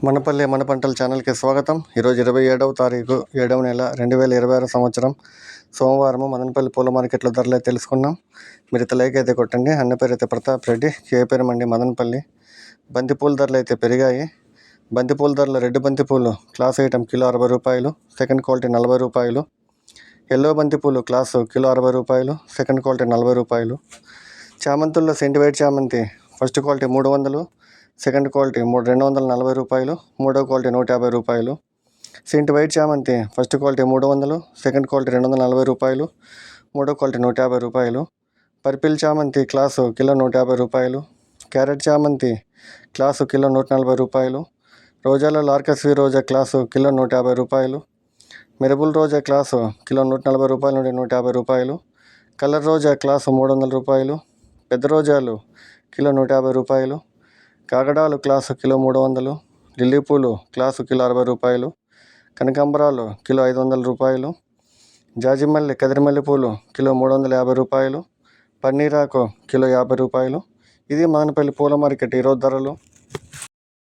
మనపల్లె మన పంటల ఛానల్కి స్వాగతం. ఈరోజు 27వ తారీఖు 7వ నెల 2026 సంవత్సరం సోమవారం మదనపల్లి పూల మార్కెట్లో ధరలు తెలుసుకున్నాం. మీరు లైక్ అయితే కొట్టండి. అన్న పేరు అయితే ప్రతాప్ రెడ్డి, కేపేరు మండి మదనపల్లి. బంతిపూల ధరలు అయితే పెరిగాయి. బంతిపూల ధరలు రెడ్ బంతిపూలు క్లాస్ ఐటమ్ కిలో 60 రూపాయలు, సెకండ్ క్వాలిటీ 40 రూపాయలు. ఎల్లో బంతిపూలు క్లాసు కిలో 60 రూపాయలు, సెకండ్ క్వాలిటీ 40 రూపాయలు. చామంతుల్లో సెంటి వైట్ చామంతి ఫస్ట్ క్వాలిటీ 300, సెకండ్ క్వాలిటీ 240 రూపాయలు, మూడో క్వాలిటీ 150 రూపాయలు. సెంటి వైట్ చామంతి ఫస్ట్ క్వాలిటీ 300, సెకండ్ క్వాలిటీ 240 రూపాయలు, మూడో క్వాలిటీ 150 రూపాయలు. పర్పిల్ చామంతి క్లాసు కిలో 150 రూపాయలు. క్యారెట్ చామంతి క్లాసు కిలో 140 రూపాయలు. రోజాలో లార్కస్వీ రోజా క్లాసు కిలో 150 రూపాయలు. మెరబుల్ రోజా క్లాసు కిలో 140 రూపాయల నుండి 150 రూపాయలు. కలర్ రోజా క్లాసు 300 రూపాయలు. పెద్ద రోజాలు కిలో 150 రూపాయలు. కాగడాలు క్లాసు కిలో 300. లిల్లీ పూలు క్లాసు కిలో 60 రూపాయలు. కనకాంబరాలు కిలో 500 రూపాయలు. జాజిమల్లి కదిరిమల్లి పూలు కిలో 350 రూపాయలు. పన్నీరాకు కిలో 50 రూపాయలు. ఇది మదనపల్లి పూల మార్కెట్ ఈరోజు ధరలు.